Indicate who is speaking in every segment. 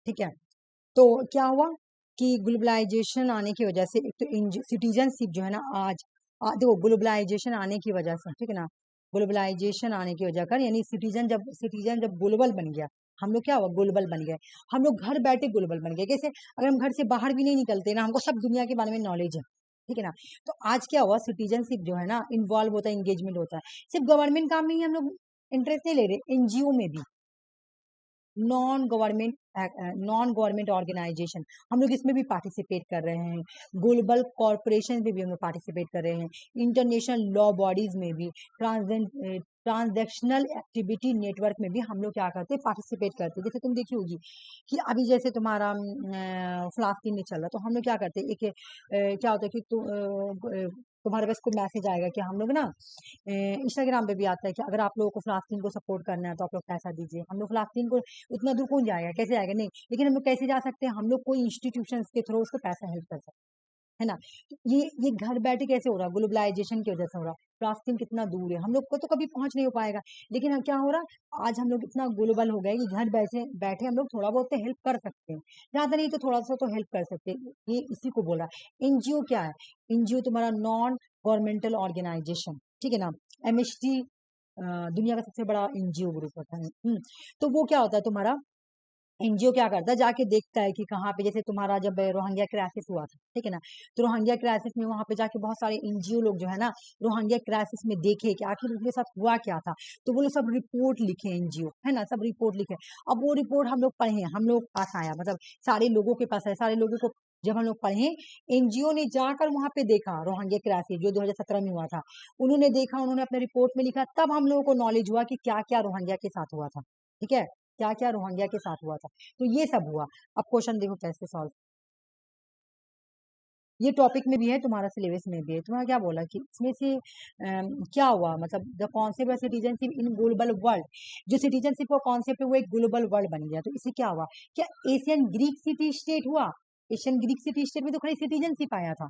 Speaker 1: ठीक है। तो क्या हुआ कि ग्लोबलाइजेशन आने की वजह से एक तो सिटीजनशिप जो है ना आज देखो ग्लोबलाइजेशन आने की वजह से, ठीक है ना, ग्लोबलाइजेशन आने की वजह कर यानी सिटीजन जब ग्लोबल बन गया, हम लोग क्या हुआ ग्लोबल बन गए, हम लोग घर बैठे ग्लोबल बन गए। कैसे? अगर हम घर से बाहर भी नहीं निकलते ना, हमको सब दुनिया के बारे में नॉलेज है, ठीक है ना। तो आज क्या हुआ, सिटीजनशिप जो है ना इन्वॉल्व होता है, इंगेजमेंट होता है। सिर्फ गवर्नमेंट काम में ही हम लोग इंटरेस्ट नहीं ले रहे, एनजीओ में भी, नॉन गवर्नमेंट ऑर्गेनाइजेशन हम लोग इसमें भी पार्टिसिपेट कर रहे हैं, ग्लोबल कॉरपोरेशन में भी हम लोग पार्टिसिपेट कर रहे हैं, इंटरनेशनल लॉ बॉडीज में भी, ट्रांजेक्शनल एक्टिविटी नेटवर्क में भी हम लोग क्या करते हैं, पार्टिसिपेट करते हैं। जैसे तुम देखी होगी कि अभी जैसे तुम्हारा फ्लास्तीन में चल रहा, तो हम लोग क्या करते हैं, एक क्या होता है कि तुम्हारे पास कोई मैसेज आएगा कि हम लोग ना इंस्टाग्राम पे भी आता है कि अगर आप लोगों को फिलिस्तीन को सपोर्ट करना है तो आप लोग पैसा दीजिए। हम लोग फिलिस्तीन को उतना दूर कौन जाएगा, कैसे जाएगा, नहीं, लेकिन हम लोग कैसे जा सकते हैं, हम लोग कोई इंस्टीट्यूशन के थ्रू उसको पैसा हेल्प कर सकते हैं, है ना। तो ये घर बैठे कैसे हो रहा है, ग्लोबलाइजेशन की वजह से हो रहा है। फिलिस्तीन कितना दूर है, हम लोग को तो कभी पहुंच नहीं हो पाएगा, लेकिन हम क्या हो रहा, आज हम लोग इतना ग्लोबल हो गए कि घर बैठे बैठे हम लोग थोड़ा बहुत तो हेल्प कर सकते हैं, ज्यादा नहीं तो थोड़ा सा तो हेल्प कर सकते हैं। ये इसी को बोला एनजीओ। क्या है एनजीओ? तुम्हारा नॉन गवर्नमेंटल ऑर्गेनाइजेशन, ठीक है ना। एमएचटी दुनिया का सबसे बड़ा एनजीओ ग्रुप होता है। तो वो क्या होता है, तुम्हारा एनजीओ क्या करता है, जाके देखता है कि कहाँ पे, जैसे तुम्हारा जब रोहिंग्या क्राइसिस हुआ था, ठीक है ना, तो रोहिंग्या क्राइसिस में वहां पे जाके बहुत सारे एनजीओ लोग जो है ना रोहिंग्या क्राइसिस में देखे कि आखिर उनके साथ हुआ क्या था, तो वो लोग सब रिपोर्ट लिखे, एनजीओ है ना, सब रिपोर्ट लिखे। अब वो रिपोर्ट हम लोग पढ़े, हम लोग पास आया, मतलब सारे लोगों के पास है, सारे लोगों को जब हम लोग पढ़े, एनजीओ ने जाकर वहां पे देखा रोहिंग्या क्राइसिस जो 2017 में हुआ था, उन्होंने देखा, उन्होंने अपने रिपोर्ट में लिखा, तब हम लोगों को नॉलेज हुआ कि क्या क्या रोहिंग्या के साथ हुआ था, ठीक है, क्या क्या रोहिंग्या के साथ हुआ था। तो ये सब हुआ। अब क्वेश्चन देखो कैसे सॉल्व, ये टॉपिक में भी है, तुम्हारा सिलेबस में भी है। तुम्हारा क्या बोला कि इसमें से क्या हुआ, मतलब the concept of citizenship in global world, जो सिटीजनशिप का कॉन्सेप्ट है वो एक ग्लोबल वर्ल्ड बन गया। तो इससे क्या हुआ, क्या एशियन ग्रीक सिटी स्टेट हुआ, एशियन ग्रीक सिटी स्टेट में तो खाली सिटीजनशिप आया था,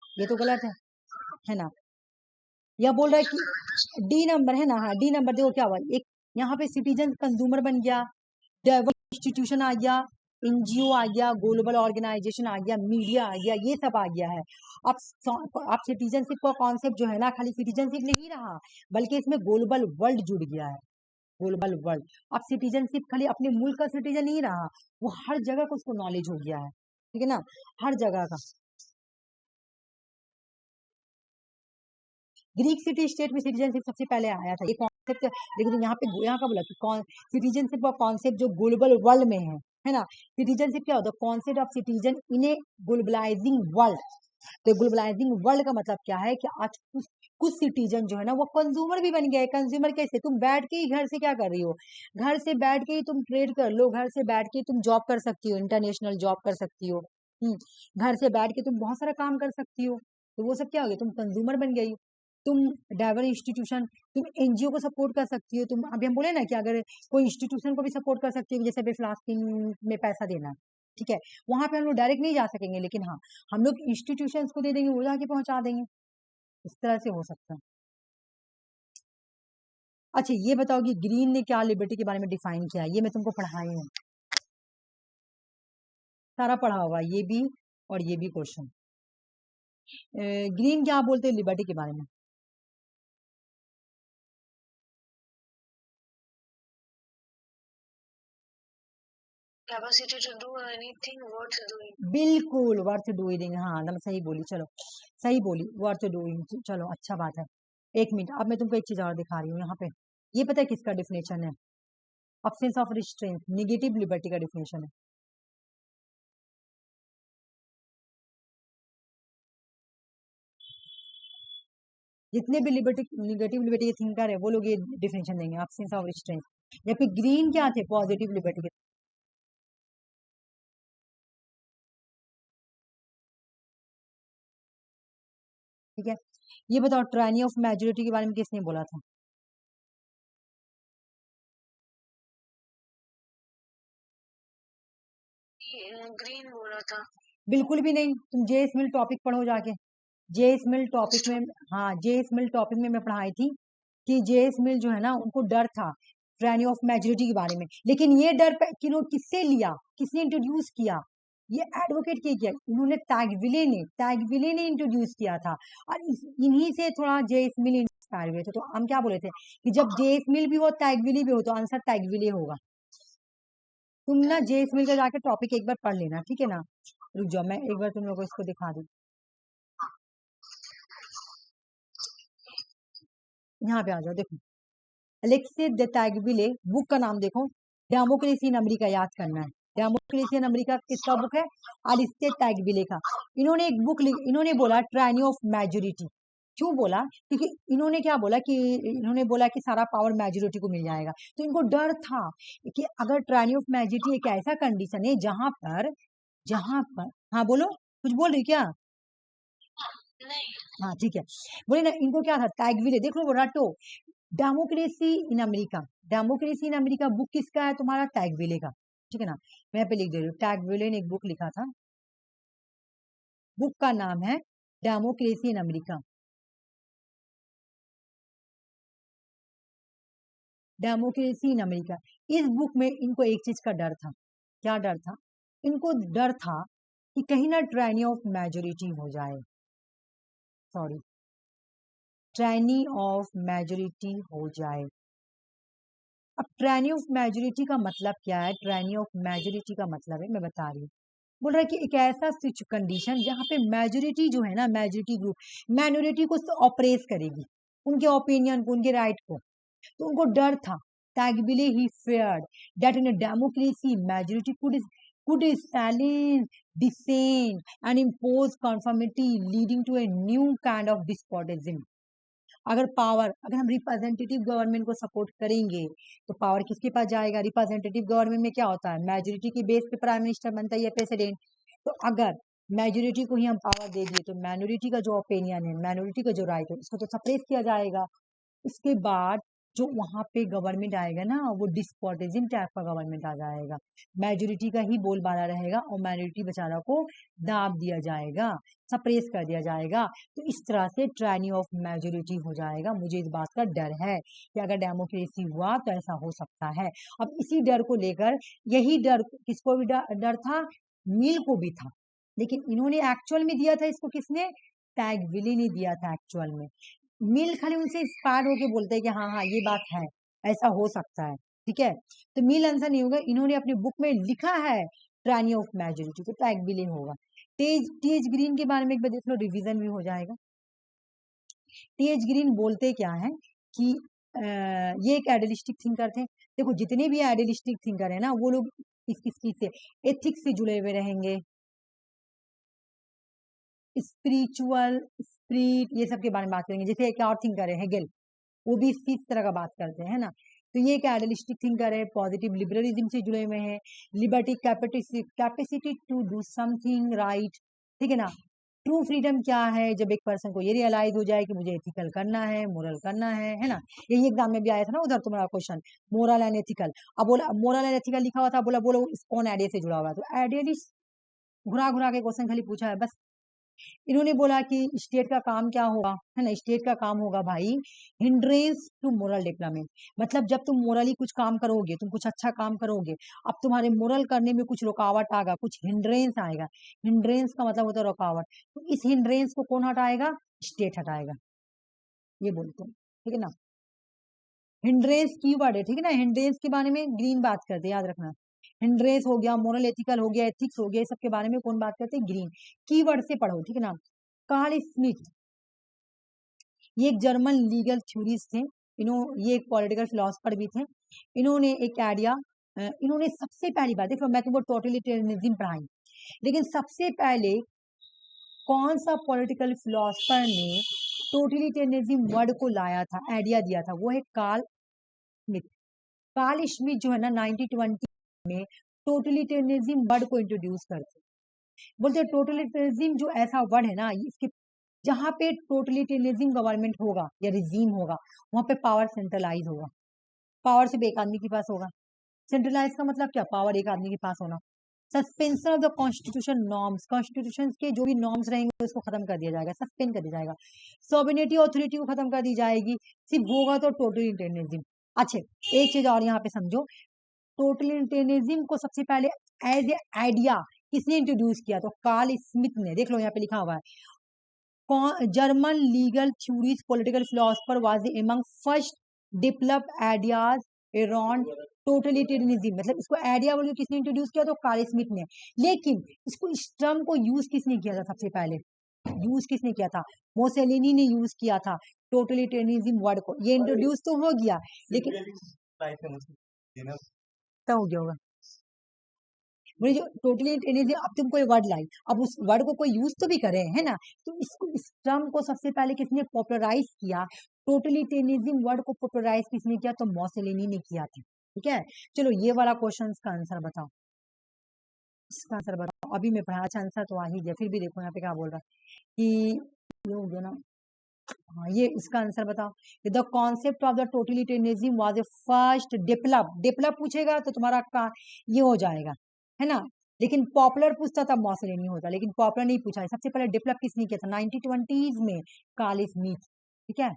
Speaker 1: ये तो गलत है ना। या बोल रहा है कि डी नंबर है ना, हाँ डी नंबर देखो क्या हुआ, एक यहाँ पे सिटीजन कंज्यूमर बन गया, डेवलप इंस्टीट्यूशन आ गया, एनजीओ आ गया, ग्लोबल ऑर्गेनाइजेशन आ गया, मीडिया आ गया, ये सब आ गया है। अब सिटीजनशिप का कॉन्सेप्ट जो है ना खाली सिटीजनशिप नहीं रहा, बल्कि इसमें ग्लोबल वर्ल्ड जुड़ गया है, ग्लोबल वर्ल्ड। अब सिटीजनशिप खाली अपने मुल्क का सिटीजन नहीं रहा, वो हर जगह का उसको नॉलेज हो गया है, ठीक है ना, हर जगह का। ग्रीक सिटी स्टेट में सिटीजनशिप सबसे पहले आया था ये कॉन्सेप्ट, लेकिन यहाँ का बोला कि सिटीजनशिप का कॉन्सेप्ट जो ग्लोबल वर्ल्ड में है ना। सिटीजनशिप क्या होता है, concept of citizen in a globalising world. तो ग्लोबलाइजिंग वर्ल्ड का मतलब क्या है कि आज कुछ सिटीजन जो है ना वो कंज्यूमर भी बन गया है। कंज्यूमर कैसे, तुम बैठ के ही घर से क्या कर रही हो, घर से बैठ के ही तुम ट्रेड कर लो, घर से बैठ के ही तुम जॉब कर सकती हो, इंटरनेशनल जॉब कर सकती हो, घर से बैठ के तुम बहुत सारा काम कर सकती हो। तो वो सब क्या हो गया, तुम कंज्यूमर बन गई। तुम डाइवर इंस्टीट्यूशन, तुम एनजीओ को सपोर्ट कर सकती हो। तुम अभी हम बोले ना कि अगर कोई इंस्टीट्यूशन को भी सपोर्ट कर सकती हो, जैसे अभी फिलिस्तीन में पैसा देना, ठीक है, वहां पे हम लोग डायरेक्ट नहीं जा सकेंगे, लेकिन हाँ हम लोग इंस्टीट्यूशन को दे देंगे, वो जाके पहुंचा देंगे, इस तरह से हो सकता है। अच्छा ये बताओ कि ग्रीन ने क्या लिबर्टी के बारे में डिफाइन किया, ये मैं तुमको पढ़ाई हूँ, सारा पढ़ा होगा ये भी और ये भी क्वेश्चन। ग्रीन क्या बोलते हैं लिबर्टी के बारे में,
Speaker 2: capacity to do anything worth doing.
Speaker 1: बिल्कुल वर्थ डूइंग, हाँ एकदम सही बोली, चलो सही बोली, वर्थ डूइंग, चलो अच्छा बात है। एक मिनट, अब मैं तुमको एक चीज और दिखा रही हूँ यहाँ पे, ये पता है किसका डिफिनेशन है, absence of restraint, negative liberty का डिफिनेशन है। जितने भी लिबर्टी निगेटिव लिबर्टी के थिंकर है वो लोग ये डिफिनेशन देंगे, अब्सेंस ऑफ रिस्ट्रेंट। या फिर ग्रीन क्या थे, पॉजिटिव लिबर्टी के, ठीक है। ये बताओ ट्रायनी ऑफ मेजोरिटी के बारे में किसने बोला था,
Speaker 2: ग्रीन बोला था।
Speaker 1: बिल्कुल भी नहीं, तुम जे एस मिल टॉपिक पढ़ो जाके, जे एस मिल टॉपिक में, हाँ जे एस मिल टॉपिक में मैं पढ़ाई थी कि जे एस मिल जो है ना उनको डर था ट्रायनी ऑफ मेजोरिटी के बारे में। लेकिन ये डर किससे लिया, किसने इंट्रोड्यूस किया, ये एडवोकेट के किया, इन्होंने टैगविले ने इंट्रोड्यूस किया था। और इन्हीं से थोड़ा जेएस मिल इंस्पायर हुए थे। तो हम क्या बोले थे कि जब जेएस मिल भी हो टैगविले भी हो तो आंसर टैगविले होगा। तुम ना जेएस मिल का जाकर टॉपिक एक बार पढ़ लेना, ठीक है ना। रुक जाओ, मैं एक बार तुम लोगों को इसको दिखा दूं। यहाँ पे आ जाओ, देखो अलेक्सिस de Tocqueville, बुक का नाम देखो, डेमोक्रेसी इन अमेरिका, याद करना है। डेमोक्रेसी इन अमेरिका किसका बुक है, अलेक्सिस टैगविले का। इन्होंने एक बुक इन्होंने बोला ट्रायनी ऑफ मेजोरिटी। क्यों बोला, क्योंकि इन्होंने क्या बोला कि इन्होंने बोला कि सारा पावर मेजोरिटी को मिल जाएगा। तो इनको डर था कि अगर ट्रायनी ऑफ मेजोरिटी एक ऐसा कंडीशन है जहां पर हाँ बोलो, कुछ बोल रही क्या?
Speaker 2: नहीं,
Speaker 1: हाँ ठीक है, बोले ना, इनको क्या था, टैगविले, देख लो रटो, democracy in America, democracy in America book किसका है, तुम्हारा टैगविले का, ठीक है ना। मैं पे लिख दे रही हूँ, टैगविले ने एक बुक लिखा था, बुक का नाम है democracy in America. Democracy in America, इस बुक में इनको एक चीज का डर था। क्या डर था? इनको डर था कि कहीं ना ट्रायनी ऑफ मेजोरिटी हो जाए, सॉरी ट्रायनी ऑफ मेजोरिटी हो जाए। अब ट्रायनी ऑफ मेजोरिटी का मतलब क्या है, ट्रायनी ऑफ मेजोरिटी का मतलब है, मैं बता रही हूँ, बोल रहा है कि एक ऐसा कंडीशन जहां पे मेजोरिटी जो है ना, मेजोरिटी ग्रुप माइनॉरिटी को ऑपरेस करेगी, उनके ओपिनियन को, उनके राइट को। तो उनको डर था, टैगविले ही feared that in a democracy majority could silence dissent and impose conformity leading to a new kind of despotism। अगर हम रिप्रेजेंटेटिव गवर्नमेंट को सपोर्ट करेंगे तो पावर किसके पास जाएगा, रिप्रेजेंटेटिव गवर्नमेंट में क्या होता है, मेजोरिटी के बेस पे प्राइम मिनिस्टर बनता है या प्रेसिडेंट। तो अगर मेजोरिटी को ही हम पावर दे दिए तो माइनॉरिटी का जो ओपिनियन है, माइनॉरिटी का जो राइट है, उसको तो सप्रेस किया जाएगा। उसके बाद जो वहां पे गवर्नमेंट आएगा ना, वो डिस्पोटिज्म टाइप का गवर्नमेंट आ जाएगा, मेजोरिटी का ही बोलबाला रहेगा और माइनॉरिटी बेचारा को दाब दिया जाएगा, सप्रेस कर दिया जाएगा। तो इस तरह से ट्रायनी ऑफ मेजोरिटी हो जाएगा। मुझे इस बात का डर है कि अगर डेमोक्रेसी हुआ तो ऐसा हो सकता है। अब इसी डर को लेकर, यही डर किसको भी डर था, मिल को भी था, लेकिन इन्होंने एक्चुअल में दिया था इसको, किसने, टैगविले ने दिया था एक्चुअल में। मिल खाली उनसे इंस्पायर होके बोलते हैं कि हाँ हाँ ये बात है, ऐसा हो सकता है, ठीक है। तो मिल आंसर नहीं होगा, इन्होंने अपनी बुक में लिखा है ट्रायनी ऑफ मेजोरिटी, तो टैगविले होगा। टीएच ग्रीन के बारे में एक बार देख लो, रिवीजन भी हो जाएगा। टीएच ग्रीन बोलते क्या है कि ये एक आइडियलिस्टिक थिंकर थे। देखो जितने भी आइडियलिस्टिक थिंकर है ना, वो लोग किस चीज से, एथिक्स से जुड़े हुए रहेंगे, स्पिरिचुअल स्पिरिट, ये सब के बारे में बात करेंगे। जैसे एक और थिंकर है हेगेल, वो भी इस तरह का बात करते हैं ना। तो ये एक आइडियलिस्टिक थिंकर है, पॉजिटिव लिबरलिज्म से जुड़े हुए हैं, liberty capacity to do something right, ठीक है ना। ट्रू फ्रीडम क्या है, जब एक पर्सन को ये रियलाइज हो जाए कि मुझे एथिकल करना है, मोरल करना है ना। यही एग्जाम में भी आया था ना उधर तुम्हारा क्वेश्चन, मोरल एंड एथिकल। अब बोला मोरल एंड एथिकल लिखा हुआ था, बोला बोलो कौन आइडिया से जुड़ा हुआ है, तो आइडियलिस्ट घुरा घुरा के क्वेश्चन खाली पूछा है बस। इन्होंने बोला कि स्टेट का काम क्या होगा, है ना, स्टेट का काम होगा भाई हिंड्रेंस टू मोरल डेवलपमेंट। मतलब जब तुम मोरली कुछ काम करोगे, तुम कुछ अच्छा काम करोगे, अब तुम्हारे मोरल करने में कुछ रुकावट आएगा, कुछ हिंड्रेंस आएगा। हिंड्रेंस का मतलब होता है रुकावट, तो इस हिंड्रेंस को कौन हटाएगा, स्टेट हटाएगा, ये बोलते हैं, ठीक है ना। हिंड्रेंस कीवर्ड है, ठीक है ना। हिंड्रेंस के बारे में ग्रीन बात करते हैं, याद रखना। हिंड्रेंस हो गया, मोरल एथिकल हो गया, एथिक्स हो गया, सबके बारे में कौन बात करते हैं, ग्रीन। कीवर्ड से पढ़ो, ठीक है ना। कार्ल स्मिथ, ये एक जर्मन लीगल थ्योरिस्ट थे, ये एक पॉलिटिकल फिलोसफर भी थे। इन्होंने एक आइडिया, इन्होंने सबसे पहली बात, देखो मैं तुमको टोटलिटेरियनिज्म पढ़ाई, लेकिन सबसे पहले कौन सा पॉलिटिकल फिलोसफर ने टोटलिटेरियनिज्म वर्ड को लाया था, आइडिया दिया था, वो है कार्ल स्मिथ। कार्ल स्मिथ जो है ना 1920 में टोटलिटेरियनिज्म वर्ड को इंट्रोड्यूस करते, बोलते टोटलिटेरियनिज्म जो ऐसा वर्ड है ना, इसके जहां पे टोटलिटेरियनिज्म गवर्नमेंट होगा या रिजीम होगा, वहां पे पावर सेंट्रलाइज होगा, पावर सिर्फ एक आदमी के पास होगा। सेंट्रलाइज का मतलब क्या, पावर एक आदमी के पास होना। Suspension of the constitution norms, constitution के जो भी नॉर्म्स रहेंगे उसको खत्म कर दिया जाएगा, सस्पेंड कर दिया जाएगा। सॉवरेनिटी ऑथोरिटी को खत्म कर दी जाएगी, सिर्फ होगा तो टोटलिटेरियनिज्म। अच्छा, एक चीज और यहाँ पे समझो, टोटलिटेरियनिज्म को सबसे पहले एज ए आइडिया किसने इंट्रोड्यूस किया? तो कार्ल स्मिथ ने। देख लो यहाँ पे लिखा हुआ है, German legal theories political philosopher was among first develop ideas around totalitarianism. मतलब इसको आइडिया बोल के किसने इंट्रोड्यूस किया? तो कार्ल स्मिथ ने। लेकिन इसको, इस टर्म को यूज किसने किया था सबसे पहले? यूज किसने किया था? मोसेलिनी ने यूज किया था टोटलिटेरियनिज्म वर्ड को। ये इंट्रोड्यूस तो हो गया, लेकिन क्या हो गया होगा? बोले जो टोटलिटेरियनिज्म, अब तुम कोई वर्ड लाई, अब उस वर्ड को कोई यूज तो भी करे, है ना? तो इसको, इस टर्म को सबसे पहले किसने पॉपुलराइज किया? टोटलिटेरियनिज्म वर्ड को पॉपुलराइज किसने किया? तो मोसेलिनी ने किया था। ठीक है, चलो ये वाला क्वेश्चन का आंसर बताओ, इसका आंसर बताओ। अभी मैं पढ़ा, अच्छा आंसर तो आ ही गया, फिर भी देखो यहाँ पे क्या बोल रहा है कि ये हो गया ना। हाँ, ये इसका आंसर बताओ। The concept of the totalitarianism was a first develop. Develop पूछेगा तो तुम्हारा का ये हो जाएगा, है ना? लेकिन पॉपुलर पूछता तब मॉसलिनी होता, लेकिन पॉपुलर नहीं पूछा है। सबसे पहले डेवलप किसने किया था? 1920s में, कार्ल स्मिथ। ठीक है,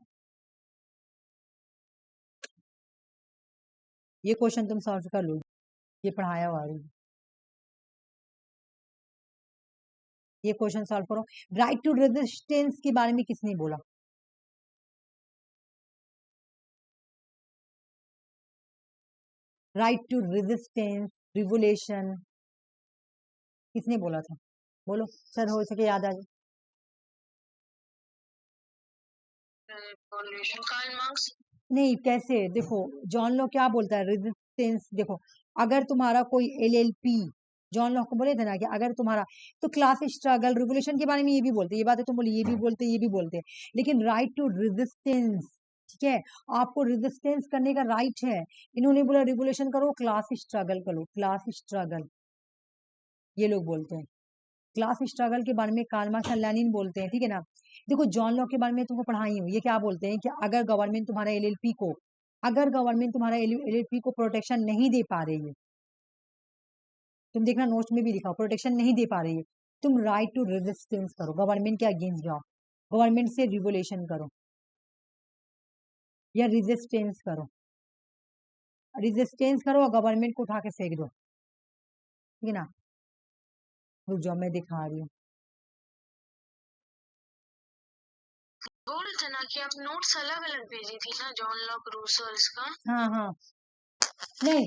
Speaker 1: ये क्वेश्चन तुम सॉल्व कर लो, ये पढ़ाया हुआ है, ये क्वेश्चन सॉल्व करो। राइट टू रेजिस्टेंस के बारे में किसने बोला? राइट टू रेजिस्टेंस, रिवोल्यूशन, किसने बोला था? बोलो सर, हो सके याद आ जाए।
Speaker 2: Karl Marx.
Speaker 1: नहीं, कैसे? देखो, जॉन लॉक क्या बोलता है? रेजिस्टेंस। देखो, अगर तुम्हारा कोई एलएलपी, जॉन लॉक को बोले थे ना कि अगर तुम्हारा, तो क्लास स्ट्रगल, रिवोल्यूशन के बारे में ये भी बोलते, ये बातें तुम बोली, ये भी बोलते, ये भी बोलते, लेकिन राइट टू रेजिस्टेंस, ठीक है, आपको रेजिस्टेंस करने का राइट है। इन्होंने बोला रिवोल्यूशन करो, क्लास स्ट्रगल करो, क्लास स्ट्रगल, ये लोग बोलते हैं। क्लास स्ट्रगल के बारे में कार्ल मार्क्स और लेनिन बोलते हैं, ठीक है ना? देखो, जॉन लॉक के बारे में तुमको पढ़ाई हूँ, ये क्या बोलते हैं कि अगर गवर्नमेंट तुम्हारा एलएलपी को, अगर गवर्नमेंट तुम्हारा एलएलपी को प्रोटेक्शन नहीं दे पा रही है, तुम देखना नोट्स में भी लिखा, प्रोटेक्शन नहीं दे पा रही है, तुम राइट टू रेजिस्टेंस करो, गवर्नमेंट के अगेंस्ट जाओ, गवर्नमेंट से रिवोल्यूशन करो या रेजिस्टेंस करो, रेजिस्टेंस करो और गवर्नमेंट को उठा के फेंक दो, ठीक है ना? रुक जाओ, मैं दिखा रही हूँ।
Speaker 2: बोल रहे थे ना कि आप नोट्स अलग अलग भेजी थी ना, जॉन लॉक, रूसो और इसका।
Speaker 1: हाँ हाँ, नहीं,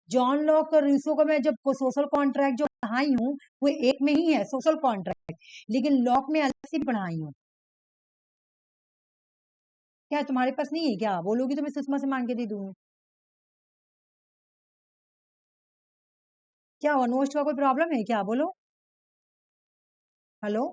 Speaker 1: जॉन लॉक और रूसो को मैं जब सोशल कॉन्ट्रैक्ट जो पढ़ाई हूँ वो एक में ही है, सोशल कॉन्ट्रैक्ट, लेकिन लॉक में अलग से भी पढ़ाई हूँ। क्या तुम्हारे पास नहीं है क्या? बोलोगी तो मैं सुषमा से मांग के दे दूंगी। क्या हुआ, नोट्स का कोई प्रॉब्लम है क्या? बोलो, हेलो।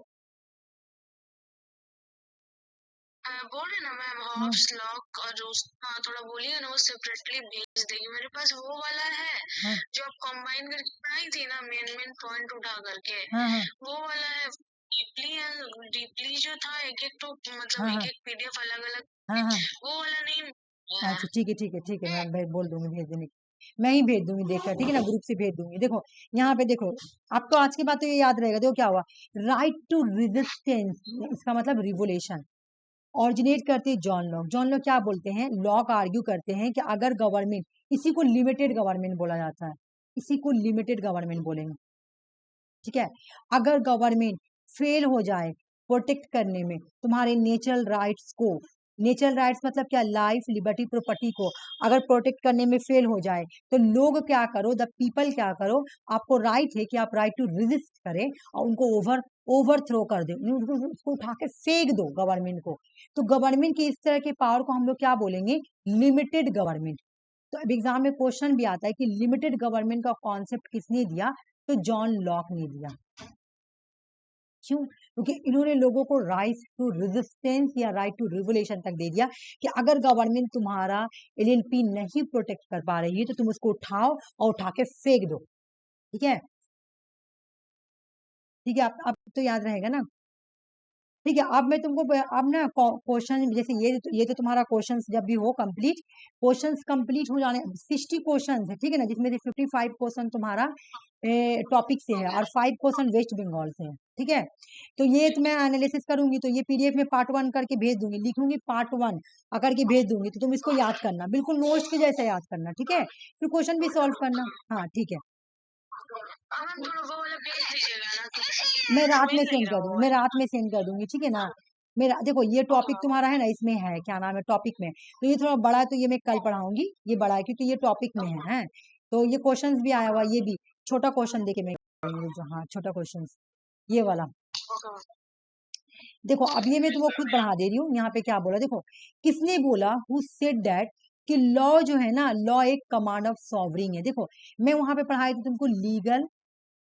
Speaker 2: बोल रहे ना मैम,
Speaker 1: हाँ
Speaker 2: हॉब्स, लॉक और रूस, हाँ थोड़ा बोलिए ना, वो सेपरेटली भेज देगी। मेरे पास वो वाला है
Speaker 1: हाँ
Speaker 2: जो आप कंबाइन करके बनाई थी ना, मेन मेन पॉइंट उठा करके,
Speaker 1: हाँ हाँ
Speaker 2: वो वाला है। डीपली डीपली जो था, एक एक तो मतलब
Speaker 1: हाँ
Speaker 2: एक
Speaker 1: हाँ
Speaker 2: एक पीडीएफ अलग अलग,
Speaker 1: हाँ हाँ।
Speaker 2: वो वाला नहीं है।
Speaker 1: अच्छा, ठीक है ठीक है ठीक है, मैं बोल दूंगी भेज देने की। मैं ही भेज दूंगी, देखकर, ठीक है ना, ग्रुप से भेज दूंगी। देखो यहाँ पे देखो, आपको आज की बात तो ये याद रहेगा। देखो क्या हुआ, राइट टू रेजिस्टेंस, इसका मतलब रिवोल्यूशन ऑरिजिनेट करते हैं जॉन लॉक। जॉन लॉक क्या बोलते हैं? लॉक आर्ग्यू करते हैं कि अगर गवर्नमेंट, इसी को लिमिटेड गवर्नमेंट बोला जाता है, इसी को लिमिटेड गवर्नमेंट बोलेंगे, ठीक है? अगर गवर्नमेंट फेल हो जाए प्रोटेक्ट करने में तुम्हारे नेचुरल राइट्स को, नेचुरल राइट्स मतलब क्या? लाइफ, लिबर्टी, प्रॉपर्टी को अगर प्रोटेक्ट करने में फेल हो जाए, तो लोग क्या करो, द पीपल क्या करो, आपको राइट है कि आप राइट टू रेजिस्ट करें और उनको ओवर थ्रो कर दो, उसको उठा के फेंक दो गवर्नमेंट को। तो गवर्नमेंट की इस तरह के पावर को हम लोग क्या बोलेंगे? Limited government. तो अब एग्जाम में क्वेश्चन भी आता है कि लिमिटेड गवर्नमेंट का कॉन्सेप्ट किसने दिया? तो जॉन लॉक ने दिया। क्यों? क्योंकि इन्होंने लोगों को राइट टू रेजिस्टेंस या राइट टू रिवोल्यूशन तक दे दिया कि अगर गवर्नमेंट तुम्हारा एलएलपी नहीं प्रोटेक्ट कर पा रही है तो तुम उसको उठाओ और उठा के फेंक दो, ठीक है? ठीक है, आप तो याद रहेगा ना? ठीक है। अब मैं तुमको अब ना क्वेश्चन, जैसे ये तो तुम्हारा क्वेश्चंस जब भी हो कंप्लीट, क्वेश्चंस कंप्लीट हो जाने 60 क्वेश्चंस है, ठीक है ना, जिसमें से 55 क्वेश्चन तुम्हारा टॉपिक से है और 5 क्वेश्चन वेस्ट बंगाल से है, ठीक है। तो ये तो मैं एनालिसिस करूंगी, तो ये पीडीएफ में पार्ट 1 करके भेज दूंगी, लिखूंगी पार्ट 1 करके भेज दूंगी, तो तुम इसको याद करना, बिल्कुल नोट्स के जैसे याद करना, ठीक है, फिर क्वेश्चन भी सॉल्व करना। हाँ ठीक है,
Speaker 2: मैम थोड़ा वो वाला भेज दीजिएगा ना,
Speaker 1: मैं रात
Speaker 2: मिल
Speaker 1: में
Speaker 2: नहीं
Speaker 1: सेंड
Speaker 2: रहा
Speaker 1: कर
Speaker 2: वो
Speaker 1: दूंगी, मैं
Speaker 2: वाला।
Speaker 1: रात में सेंड कर दूंगी, ठीक है ना। मेरा देखो ये टॉपिक तुम्हारा है ना, इसमें है क्या नाम है टॉपिक में, तो ये थोड़ा बड़ा है, तो ये मैं कल पढ़ाऊंगी, ये बड़ा है क्योंकि ये टॉपिक में है। तो ये क्वेश्चंस भी आया हुआ, ये भी छोटा क्वेश्चन देके मैं हाँ छोटा क्वेश्चन ये वाला देखो। अब ये मैं तुमको खुद बढ़ा दे रही हूँ, यहाँ पे क्या बोला देखो, किसने बोला, हु सेड दैट, कि लॉ जो है ना, लॉ एक कमांड ऑफ सॉवरिंग है। देखो मैं वहां पे पढ़ाई थी तुमको लीगल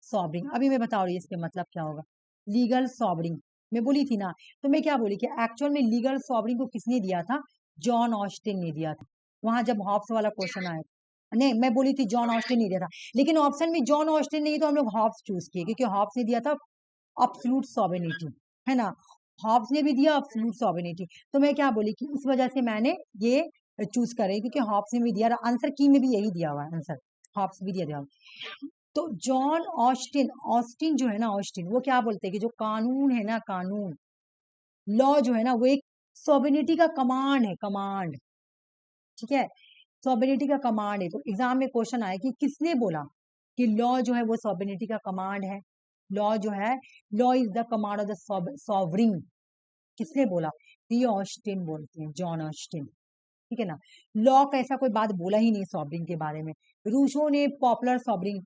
Speaker 1: सॉवरिंग, अभी मैं बता रही हूँ इसके मतलब क्या होगा। लीगल सॉवरिंग मैं बोली थी ना, तो मैं क्या बोली कि एक्चुअल में लीगल सॉवरिंग को किसने दिया था, जॉन ऑस्टिन ने दिया था, वहां जब हॉब्स वाला क्वेश्चन आया था। नहीं मैं बोली थी जॉन ऑस्टिन ने दिया था, लेकिन ऑप्शन में जॉन ऑस्टिन नहीं, तो हम लोग हॉब्स चूज किए क्योंकि हॉब्स ने दिया था अब्सोल्यूट सॉवरेनिटी, है ना, हॉब्स ने भी दिया अब्सोल्यूट सॉवरेनिटी। तो मैं क्या बोली कि इस वजह से मैंने ये चूज करे, क्योंकि हॉब्स ने भी दिया, आंसर की में भी यही दिया हुआ है, आंसर हॉब्स भी दिया हुआ। तो जॉन ऑस्टिन, ऑस्टिन जो है ना, ऑस्टिन वो क्या बोलते हैं कि जो कानून है ना, कानून लॉ जो है ना, वो एक सॉवरेनिटी का कमांड है, कमांड, ठीक है, सॉवरेनिटी का कमांड है। तो एग्जाम में क्वेश्चन आया कि किसने बोला कि लॉ जो है वो सॉवरेनिटी का कमांड है, लॉ जो है, law is the command of the sovereign, किसने बोला, तो ये ऑस्टिन बोलते हैं, जॉन ऑस्टिन, ठीक है ना। लॉ का ऐसा कोई बात बोला ही नहीं सॉवरिंग के बारे में। रूसो ने पॉपुलर सॉवरिंग,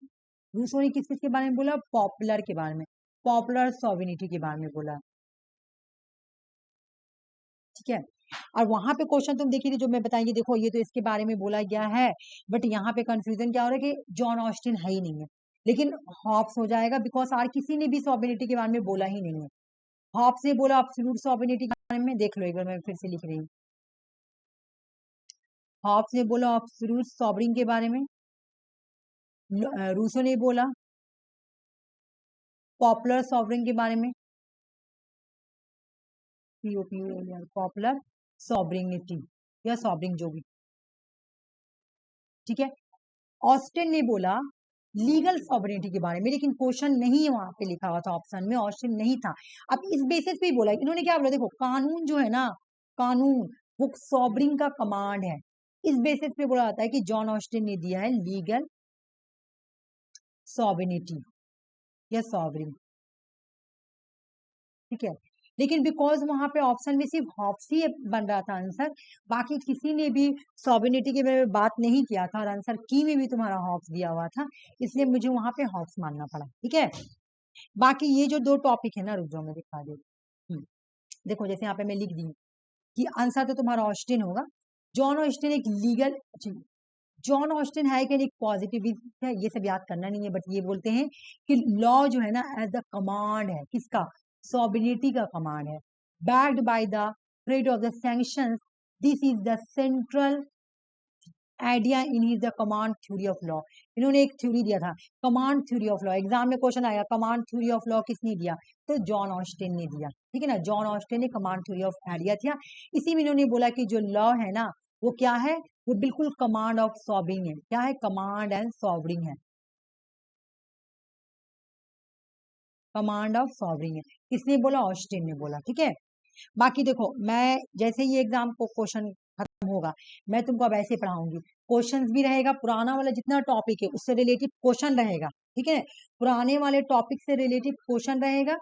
Speaker 1: रूसो ने किस किस के बारे में बोला, पॉपुलर के बारे में, पॉपुलर सॉवरेनिटी के बारे में बोला, ठीक है। और वहां पे क्वेश्चन तुम देखिए जो मैं बताएंगे, देखो ये तो इसके बारे में बोला गया है, बट यहाँ पे कंफ्यूजन क्या हो रहा है कि जॉन ऑस्टिन है ही नहीं है, लेकिन हॉब्स हो जाएगा, बिकॉज आर किसी ने भी सॉवरेनिटी के बारे में बोला ही नहीं है। हॉब्स ने बोला एब्सोल्यूट सॉवरेनिटी के बारे में, देख लो एक बार मैं फिर से लिख रही हूँ, हॉब्स ने बोला एब्सोल्यूट सॉवरिंग के बारे में, रूसो ने बोला पॉपुलर सॉवरिंग के बारे में, पॉपुलर सॉवरिनिटी या सॉवरिंग जो भी, ठीक है। ऑस्टिन ने बोला लीगल सॉवरेनिटी के बारे में, लेकिन क्वेश्चन नहीं है वहां पे लिखा हुआ था ऑप्शन में, ऑस्टिन नहीं था। अब इस बेसिस पे ही बोला, इन्होंने क्या बोला, देखो कानून जो है ना, कानून वो सॉवरिंग का कमांड है, इस बेसिस पे बोला जाता है कि जॉन ऑस्टिन ने दिया है लीगल सॉवरेनिटी या सॉवरिंग, ठीक है। लेकिन बिकॉज वहां पे ऑप्शन में सिर्फ हॉब्स ही बन रहा था आंसर, बाकी किसी ने भी सॉवरेनिटी के बारे में बात नहीं किया था, और आंसर की में भी तुम्हारा हॉब्स दिया हुआ था, इसलिए मुझे वहां पे हॉब्स मानना पड़ा, ठीक है। बाकी ये जो दो टॉपिक है ना, रुक जाओ मैं दिखा दे, देखो जैसे यहाँ पे मैं लिख दी हूँ कि आंसर तो तुम्हारा ऑस्टिन होगा। जॉन ऑस्टिन एक लीगल, जॉन ऑस्टिन है कि एक पॉजिटिव है, ये सब याद करना नहीं है, बट ये बोलते हैं कि लॉ जो है ना एज द कमांड है, किसका, सॉवरेनिटी का कमांड है, backed by the threat of the sanctions, this is the central idea in his the command theory of law. इन्होंने एक थ्योरी दिया था, command theory of law, exam में क्वेश्चन आया कमांड थ्योरी ऑफ लॉ किसने दिया, तो जॉन ऑस्टिन ने दिया, ठीक है ना, जॉन ऑस्टिन ने कमांड थ्योरी ऑफ आइडिया दिया। इसी में इन्होंने बोला कि जो लॉ है ना, वो क्या है, वो बिल्कुल कमांड ऑफ सॉवरिंग है, क्या है, कमांड एंड सॉवरिंग है, कमांड ऑफ सॉवरिंग है, किसने बोला, ऑस्टिन ने बोला, ठीक है। बाकी देखो मैं जैसे ही एग्जाम को क्वेश्चन खत्म होगा, मैं तुमको अब ऐसे पढ़ाऊंगी, क्वेश्चंस भी रहेगा, पुराना वाला जितना टॉपिक है उससे रिलेटेड क्वेश्चन रहेगा, ठीक है, पुराने वाले टॉपिक से रिलेटेड क्वेश्चन रहेगा,